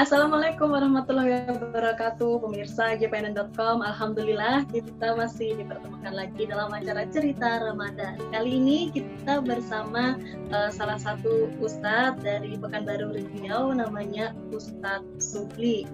Assalamualaikum warahmatullahi wabarakatuh, pemirsa JPNN.com. Alhamdulillah kita masih dipertemukan lagi dalam acara cerita Ramadan. Kali ini kita bersama salah satu ustadz dari Pekanbaru Riau, namanya Ustadz Subli.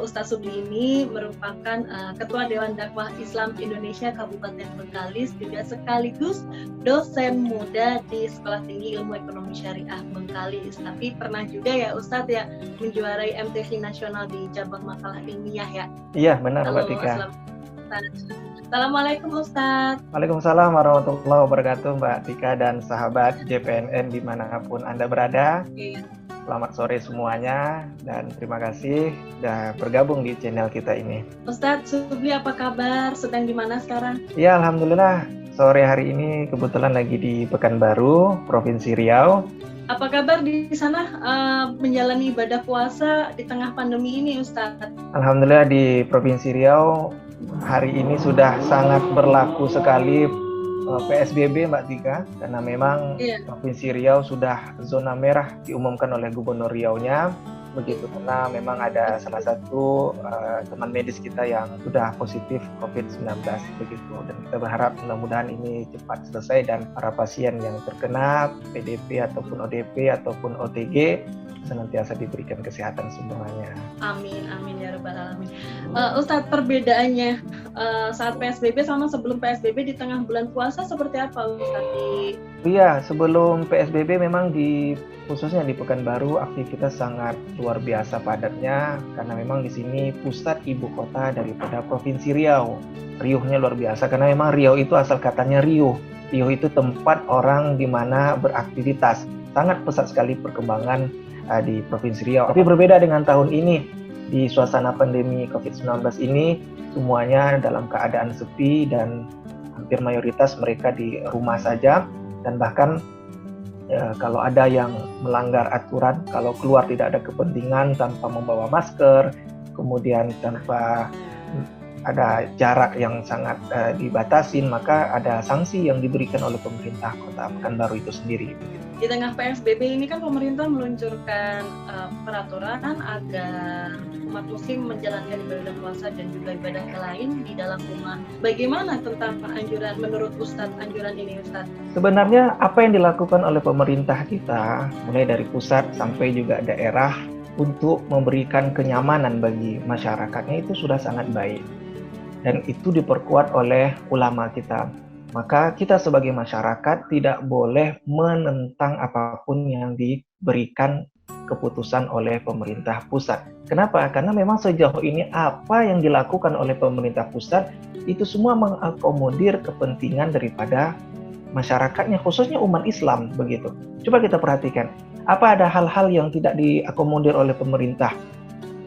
Ustadz Subli ini merupakan Ketua Dewan Dakwah Islam Indonesia Kabupaten Bengkalis, juga sekaligus dosen muda di Sekolah Tinggi Ilmu Ekonomi Syariah Bengkalis. Tapi pernah juga ya Ustadz ya menjuarai MTQ nasional di cabang makalah ilmiah ya. Iya benar Mbak Tika. Assalamualaikum Ustadz. Waalaikumsalam warahmatullahi wabarakatuh Mbak Tika dan sahabat JPNN dimanapun Anda berada. Iya. Selamat sore semuanya dan terima kasih sudah bergabung di channel kita ini. Ustadz Subli, apa kabar? Sedang di mana sekarang? Ya alhamdulillah, sore hari ini kebetulan lagi di Pekanbaru, Provinsi Riau. Apa kabar di sana menjalani ibadah puasa di tengah pandemi ini, Ustadz? Alhamdulillah di Provinsi Riau hari ini sudah sangat berlaku sekali PSBB Mbak Tika, karena memang Provinsi Riau sudah zona merah diumumkan oleh Gubernur Riau-nya. Begitu, karena memang ada salah satu teman medis kita yang sudah positif COVID-19 begitu, dan kita berharap mudah-mudahan ini cepat selesai dan para pasien yang terkena PDP ataupun ODP ataupun OTG senantiasa diberikan kesehatan semuanya. Amin, amin ya rabbal alamin. Ustadz, perbedaannya saat PSBB sama sebelum PSBB di tengah bulan puasa seperti apa Ustadz? Iya, sebelum PSBB memang khususnya di Pekanbaru aktivitas sangat luar biasa padatnya, karena memang di sini pusat ibu kota daripada Provinsi Riau. Riuhnya luar biasa karena memang Riau itu asal katanya riuh. Riuh itu tempat orang di mana beraktivitas. Sangat pesat sekali perkembangan di Provinsi Riau. Tapi berbeda dengan tahun ini, di suasana pandemi COVID-19 ini semuanya dalam keadaan sepi dan hampir mayoritas mereka di rumah saja, dan bahkan kalau ada yang melanggar aturan, kalau keluar tidak ada kepentingan tanpa membawa masker, kemudian tanpa ada jarak yang sangat dibatasin, maka ada sanksi yang diberikan oleh pemerintah Kota Pekanbaru itu sendiri. Di tengah PSBB ini kan pemerintah meluncurkan peraturan agar umat muslim menjalankan ibadah puasa dan juga ibadah lain di dalam rumah. Bagaimana tentang anjuran menurut Ustadz, anjuran ini Ustadz? Sebenarnya apa yang dilakukan oleh pemerintah kita, mulai dari pusat sampai juga daerah, untuk memberikan kenyamanan bagi masyarakatnya itu sudah sangat baik. Dan itu diperkuat oleh ulama kita. Maka kita sebagai masyarakat tidak boleh menentang apapun yang diberikan keputusan oleh pemerintah pusat. Kenapa? Karena memang sejauh ini apa yang dilakukan oleh pemerintah pusat itu semua mengakomodir kepentingan daripada masyarakatnya, khususnya umat Islam begitu. Coba kita perhatikan, apa ada hal-hal yang tidak diakomodir oleh pemerintah?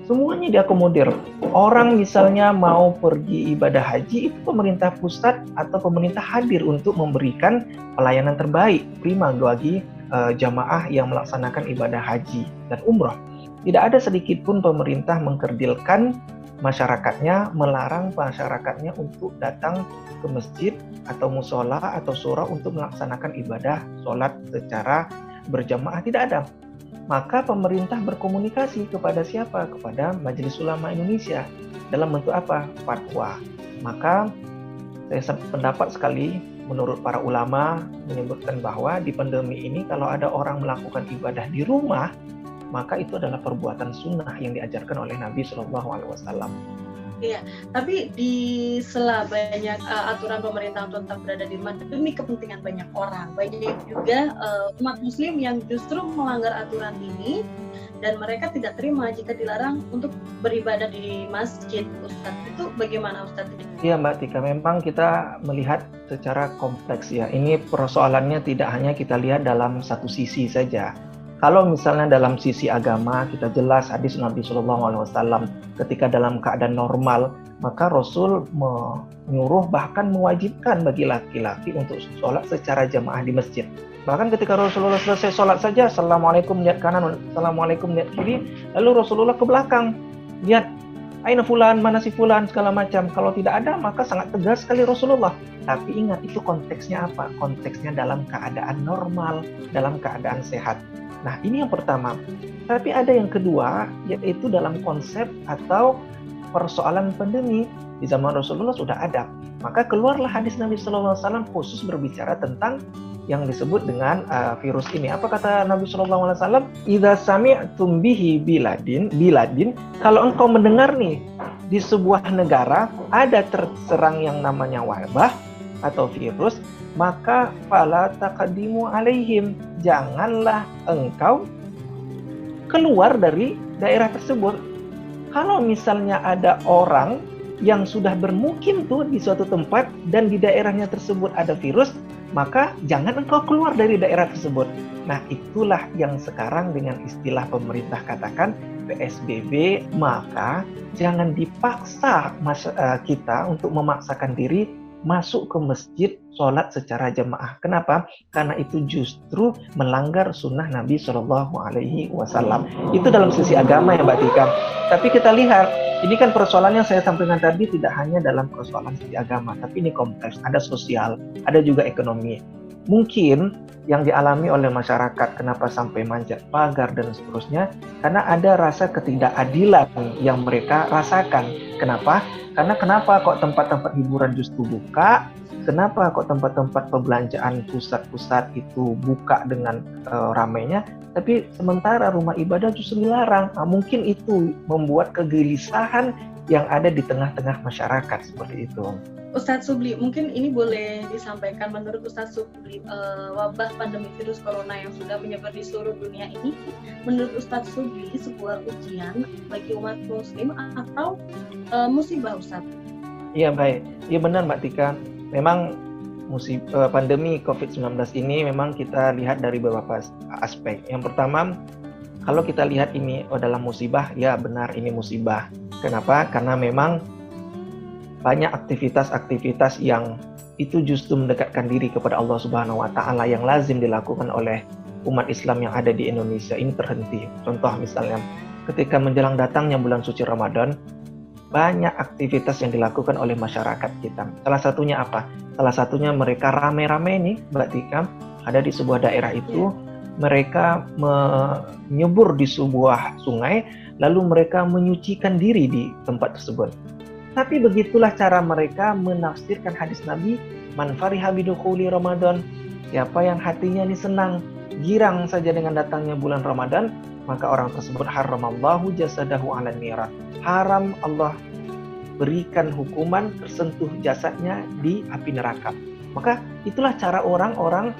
Semuanya diakomodir. Orang misalnya mau pergi ibadah haji, itu pemerintah pusat atau pemerintah hadir untuk memberikan pelayanan terbaik, prima bagi jamaah yang melaksanakan ibadah haji dan umroh. Tidak ada sedikit pun pemerintah mengkerdilkan masyarakatnya, melarang masyarakatnya untuk datang ke masjid atau musola atau surau untuk melaksanakan ibadah sholat secara berjamaah, tidak ada. Maka pemerintah berkomunikasi kepada siapa? Kepada Majelis Ulama Indonesia. Dalam bentuk apa? Fatwa. Maka saya pendapat sekali menurut para ulama menyebutkan bahwa di pandemi ini kalau ada orang melakukan ibadah di rumah, maka itu adalah perbuatan sunnah yang diajarkan oleh Nabi SAW. Iya, tapi di sela banyak aturan pemerintah untuk tetap berada di rumah demi kepentingan banyak orang, banyak juga umat muslim yang justru melanggar aturan ini dan mereka tidak terima jika dilarang untuk beribadah di masjid. Ustadz, itu bagaimana Ustadz? Iya Mbak Tika, memang kita melihat secara kompleks ya. Ini persoalannya tidak hanya kita lihat dalam satu sisi saja. Kalau misalnya dalam sisi agama, kita jelas hadis Nabi SAW ketika dalam keadaan normal, maka Rasul menyuruh bahkan mewajibkan bagi laki-laki untuk sholat secara jamaah di masjid. Bahkan ketika Rasulullah selesai sholat saja, Assalamualaikum niat kanan, Assalamualaikum niat kiri, lalu Rasulullah ke belakang, lihat, aina fulan, mana si fulan, segala macam. Kalau tidak ada, maka sangat tegas sekali Rasulullah. Tapi ingat, itu konteksnya apa? Konteksnya dalam keadaan normal, dalam keadaan sehat. Nah, ini yang pertama. Tapi ada yang kedua, yaitu dalam konsep atau persoalan pandemi. Di zaman Rasulullah sudah ada. Maka keluarlah hadis Nabi SAW khusus berbicara tentang yang disebut dengan virus ini. Apa kata Nabi SAW? Idza sami'tum bihi biladin, kalau engkau mendengar nih di sebuah negara ada terserang yang namanya wabah atau virus, maka fala taqaddimu alaihim, janganlah engkau keluar dari daerah tersebut. Kalau misalnya ada orang yang sudah bermukim tuh di suatu tempat dan di daerahnya tersebut ada virus, maka jangan engkau keluar dari daerah tersebut. Nah, itulah yang sekarang dengan istilah pemerintah katakan PSBB, maka jangan dipaksa kita untuk memaksakan diri masuk ke masjid sholat secara jamaah. Kenapa? Karena itu justru melanggar sunnah Nabi Shallallahu Alaihi Wasallam. Itu dalam sisi agama ya Mbak Tika. Tapi kita lihat, ini kan persoalan yang saya sampaikan tadi tidak hanya dalam persoalan sisi agama, tapi ini kompleks. Ada sosial, ada juga ekonomi. Mungkin yang dialami oleh masyarakat, kenapa sampai manjat pagar dan seterusnya, karena ada rasa ketidakadilan yang mereka rasakan. Kenapa? Karena kenapa kok tempat-tempat hiburan justru buka? Kenapa kok tempat-tempat perbelanjaan pusat-pusat itu buka dengan ramainya? Tapi sementara rumah ibadah justru dilarang. Nah, mungkin itu membuat kegelisahan yang ada di tengah-tengah masyarakat seperti itu. Ustadz Subli, mungkin ini boleh disampaikan menurut Ustadz Subli, wabah pandemi virus corona yang sudah menyebar di seluruh dunia ini, menurut Ustadz Subli sebuah ujian bagi umat muslim atau musibah, Ustadz? Iya baik, iya benar Mbak Tika. Memang pandemi COVID-19 ini memang kita lihat dari beberapa aspek. Yang pertama, kalau kita lihat ini adalah musibah, ya benar ini musibah. Kenapa? Karena memang banyak aktivitas-aktivitas yang itu justru mendekatkan diri kepada Allah Subhanahu wa Ta'ala yang lazim dilakukan oleh umat Islam yang ada di Indonesia ini terhenti. Contoh misalnya, ketika menjelang datangnya bulan suci Ramadan, banyak aktivitas yang dilakukan oleh masyarakat kita. Salah satunya apa? Salah satunya mereka rame-rame nih, Mbak Tika, ada di sebuah daerah itu, mereka menyebur di sebuah sungai, lalu mereka menyucikan diri di tempat tersebut. Tapi begitulah cara mereka menafsirkan hadis Nabi, man fariha bidukhuli Ramadan, siapa yang hatinya ini senang, girang saja dengan datangnya bulan Ramadan, maka orang tersebut haramallahu jasadahu 'alan niran. Haram Allah berikan hukuman tersentuh jasadnya di api neraka. Maka itulah cara orang-orang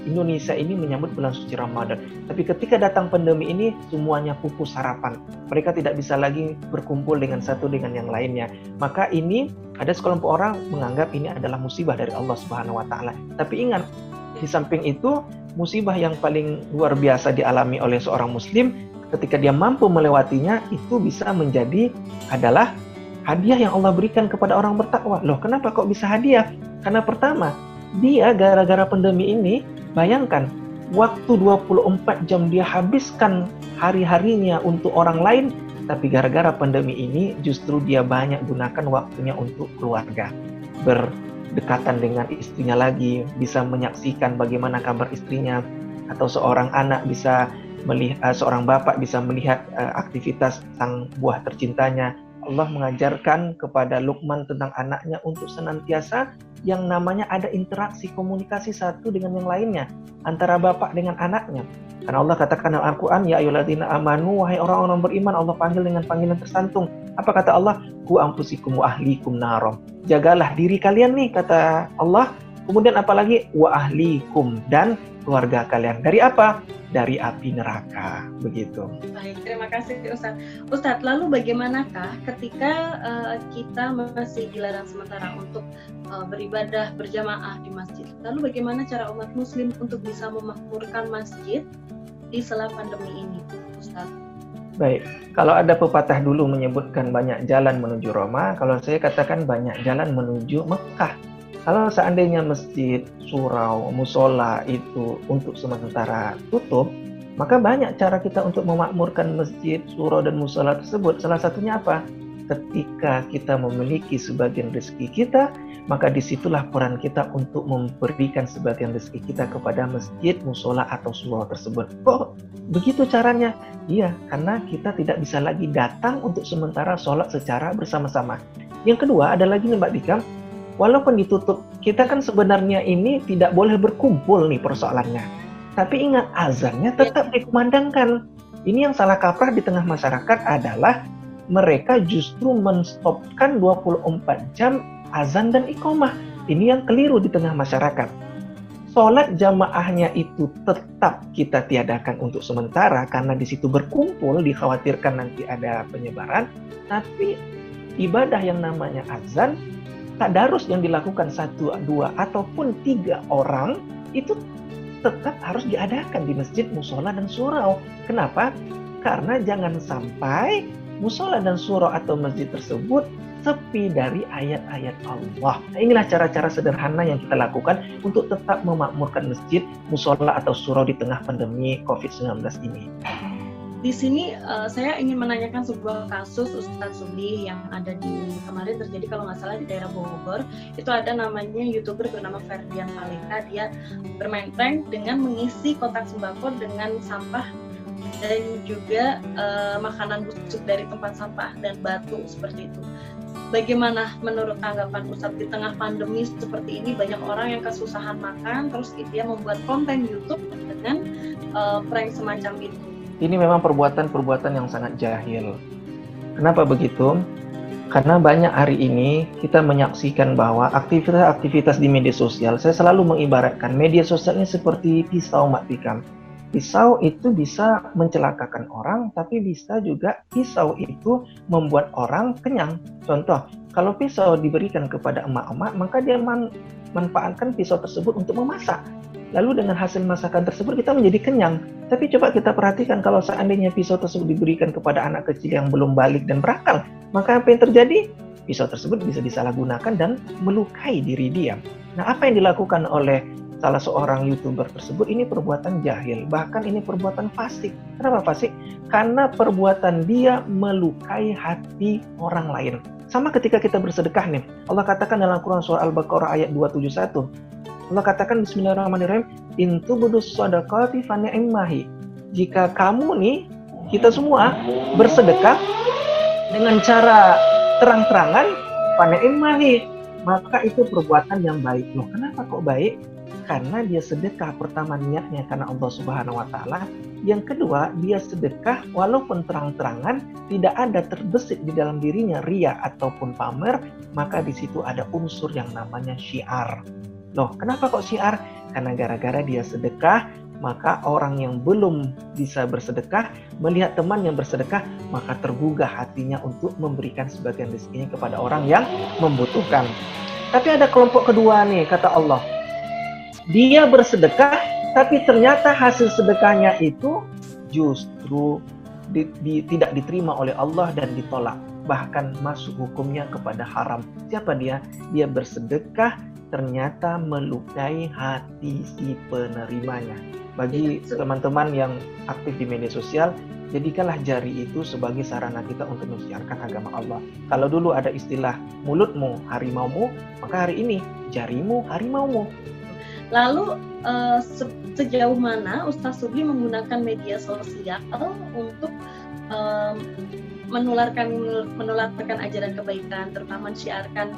Indonesia ini menyambut bulan suci Ramadan. Tapi ketika datang pandemi ini, semuanya pupus harapan. Mereka tidak bisa lagi berkumpul dengan satu dengan yang lainnya. Maka ini ada sekelompok orang menganggap ini adalah musibah dari Allah Subhanahu wa Ta'ala. Tapi ingat, di samping itu, musibah yang paling luar biasa dialami oleh seorang muslim, ketika dia mampu melewatinya, itu bisa menjadi adalah hadiah yang Allah berikan kepada orang bertakwa. Loh, kenapa kok bisa hadiah? Karena pertama, dia gara-gara pandemi ini, bayangkan, waktu 24 jam dia habiskan hari-harinya untuk orang lain, tapi gara-gara pandemi ini justru dia banyak gunakan waktunya untuk keluarga. Berdekatan dengan istrinya lagi, bisa menyaksikan bagaimana kabar istrinya, atau seorang anak bisa melihat, seorang bapak bisa melihat aktivitas sang buah tercintanya. Allah mengajarkan kepada Luqman tentang anaknya untuk senantiasa yang namanya ada interaksi komunikasi satu dengan yang lainnya antara bapak dengan anaknya. Karena Allah katakan dalam Al-Quran, ya ayyuhalladzina amanu, wahai orang-orang beriman, Allah panggil dengan panggilan tersantung. Apa kata Allah? Ku anfusikum wa ahlikum narom. Jagalah diri kalian nih, kata Allah. Kemudian apalagi? Wa ahlikum, dan keluarga kalian. Dari apa? Dari api neraka. Begitu. Baik, terima kasih Ustadz. Ustadz, lalu bagaimanakah ketika kita masih dilarang sementara untuk beribadah berjamaah di masjid? Lalu bagaimana cara umat muslim untuk bisa memakmurkan masjid di sela pandemi ini, Ustadz? Baik, kalau ada pepatah dulu menyebutkan banyak jalan menuju Roma, kalau saya katakan banyak jalan menuju Mekah. Kalau seandainya masjid, surau, musola itu untuk sementara tutup, maka banyak cara kita untuk memakmurkan masjid, surau, dan musola tersebut. Salah satunya apa? ketika kita memiliki sebagian rezeki kita, maka disitulah peran kita untuk memberikan sebagian rezeki kita kepada masjid, musola atau surau tersebut. Kok begitu caranya? Iya, karena kita tidak bisa lagi datang untuk sementara sholat secara bersama-sama. Yang kedua ada lagi nih Mbak Dika, walaupun ditutup, kita kan sebenarnya ini tidak boleh berkumpul nih persoalannya. Tapi ingat, azannya tetap dikumandangkan. Ini yang salah kaprah di tengah masyarakat adalah mereka justru menstopkan 24 jam azan dan iqamah. Ini yang keliru di tengah masyarakat. Sholat jamaahnya itu tetap kita tiadakan untuk sementara karena di situ berkumpul, dikhawatirkan nanti ada penyebaran. Tapi ibadah yang namanya azan, tadarus yang dilakukan 1, 2, ataupun 3 orang itu tetap harus diadakan di masjid, musola, dan surau. Kenapa? Karena jangan sampai musola dan surau atau masjid tersebut sepi dari ayat-ayat Allah. Nah, inilah cara-cara sederhana yang kita lakukan untuk tetap memakmurkan masjid, musola, atau surau di tengah pandemi COVID-19 ini. Di sini saya ingin menanyakan sebuah kasus Ustadz Subli yang ada di kemarin terjadi kalau nggak salah di daerah Bogor. Itu ada namanya YouTuber bernama Ferdian Paleka. Dia bermain prank dengan mengisi kotak sembako dengan sampah dan juga makanan busuk dari tempat sampah dan batu seperti itu. Bagaimana menurut tanggapan Ustadz di tengah pandemi seperti ini, banyak orang yang kesusahan makan, terus dia membuat konten YouTube dengan prank semacam itu. Ini memang perbuatan-perbuatan yang sangat jahil. Kenapa begitu? Karena banyak hari ini kita menyaksikan bahwa aktivitas-aktivitas di media sosial, saya selalu mengibaratkan media sosial ini seperti pisau, Mbak Tika. Pisau itu bisa mencelakakan orang, tapi bisa juga pisau itu membuat orang kenyang. Contoh, kalau pisau diberikan kepada emak-emak, maka dia manfaatkan pisau tersebut untuk memasak. Lalu dengan hasil masakan tersebut kita menjadi kenyang. Tapi coba kita perhatikan kalau seandainya pisau tersebut diberikan kepada anak kecil yang belum balik dan berakal, maka apa yang terjadi? Pisau tersebut bisa disalahgunakan dan melukai diri dia. Nah, apa yang dilakukan oleh salah seorang YouTuber tersebut ini perbuatan jahil, bahkan ini perbuatan fasik. Kenapa fasik? Karena perbuatan dia melukai hati orang lain. Sama ketika kita bersedekah nih. Allah katakan dalam Quran surah Al-Baqarah ayat 271. Allah katakan bismillahirrahmanirrahim, in tubdus shadaqati fa ni'mahi. Jika kamu nih, kita semua bersedekah dengan cara terang-terangan, fa ni'mahi, maka itu perbuatan yang baik. Loh, kenapa kok baik? Karena dia sedekah, pertama niatnya karena Allah Subhanahu wa taala. Yang kedua, dia sedekah walaupun terang-terangan, tidak ada terbesit di dalam dirinya riya ataupun pamer, maka di situ ada unsur yang namanya syiar. Loh, kenapa kok syiar? Karena gara-gara dia sedekah, maka orang yang belum bisa bersedekah melihat teman yang bersedekah, maka tergugah hatinya untuk memberikan sebagian rezekinya kepada orang yang membutuhkan. Tapi ada kelompok kedua nih, kata Allah. Dia bersedekah, tapi ternyata hasil sedekahnya itu justru tidak diterima oleh Allah dan ditolak. Bahkan masuk hukumnya kepada haram. Siapa dia? Dia bersedekah, ternyata melukai hati si penerimanya. Bagi teman-teman yang aktif di media sosial, jadikanlah jari itu sebagai sarana kita untuk mensiarkan agama Allah. Kalau dulu ada istilah mulutmu harimaumu, maka hari ini jarimu harimaumu. Lalu sejauh mana Ustadz Subli menggunakan media sosial untuk menularkan ajaran kebaikan, terutama mensiarkan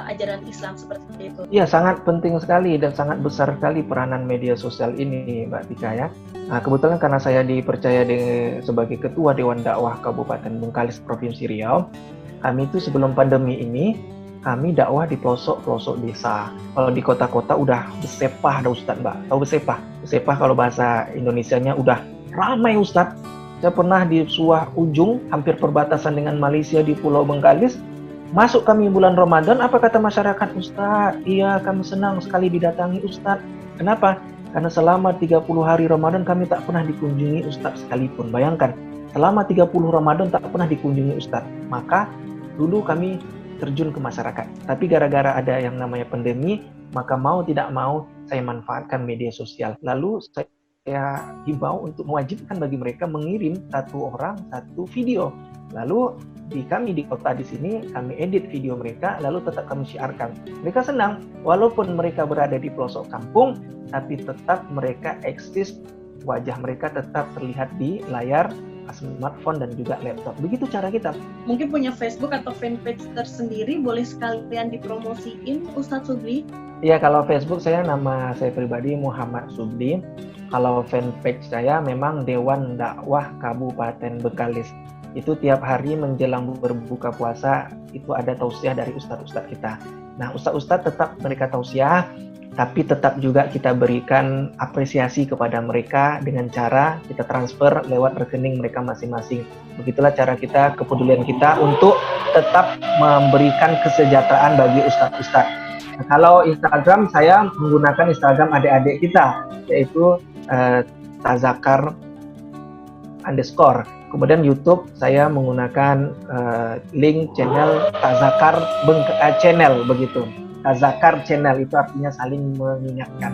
ajaran Islam seperti itu? Ya, sangat penting sekali dan sangat besar sekali peranan media sosial ini, Mbak Tika ya. Nah, kebetulan karena saya dipercaya sebagai Ketua Dewan Dakwah Kabupaten Bengkalis Provinsi Riau, kami itu sebelum pandemi ini, kami dakwah di pelosok-pelosok desa. Kalau di kota-kota udah besepah dah Ustadz, Mbak. Tahu besepah? Besepah kalau bahasa Indonesianya udah ramai Ustadz. Saya pernah di sebuah ujung, hampir perbatasan dengan Malaysia di Pulau Bengkalis. Masuk kami bulan Ramadan, apa kata masyarakat? Ustadz, iya kami senang sekali didatangi Ustadz. Kenapa? Karena selama 30 hari Ramadan kami tak pernah dikunjungi Ustadz sekalipun. Bayangkan, selama 30 Ramadan tak pernah dikunjungi Ustadz. Maka dulu kami terjun ke masyarakat. Tapi gara-gara ada yang namanya pandemi, maka mau tidak mau saya manfaatkan media sosial. Lalu saya himbau untuk mewajibkan bagi mereka mengirim satu orang satu video. Lalu kami di kota di sini, kami edit video mereka, lalu tetap kami siarkan. Mereka senang, walaupun mereka berada di pelosok kampung, tapi tetap mereka eksis, wajah mereka tetap terlihat di layar smartphone dan juga laptop. Begitu cara kita. Mungkin punya Facebook atau fanpage tersendiri, boleh sekalian dipromosiin, Ustadz Subli? Iya, kalau Facebook nama saya pribadi Muhammad Subli. Kalau fanpage saya memang Dewan Dakwah Kabupaten Bekalis. Itu tiap hari menjelang berbuka puasa, itu ada tausiah dari ustadz-ustadz kita. Nah, ustadz-ustadz tetap mereka tausiah, tapi tetap juga kita berikan apresiasi kepada mereka dengan cara kita transfer lewat rekening mereka masing-masing. Begitulah cara kita, kepedulian kita untuk tetap memberikan kesejahteraan bagi ustadz-ustadz. Nah, kalau Instagram, saya menggunakan Instagram adik-adik kita, yaitu Tazakar _. Kemudian YouTube saya menggunakan link channel Tazakar channel begitu. Tazakar channel itu artinya saling mengingatkan.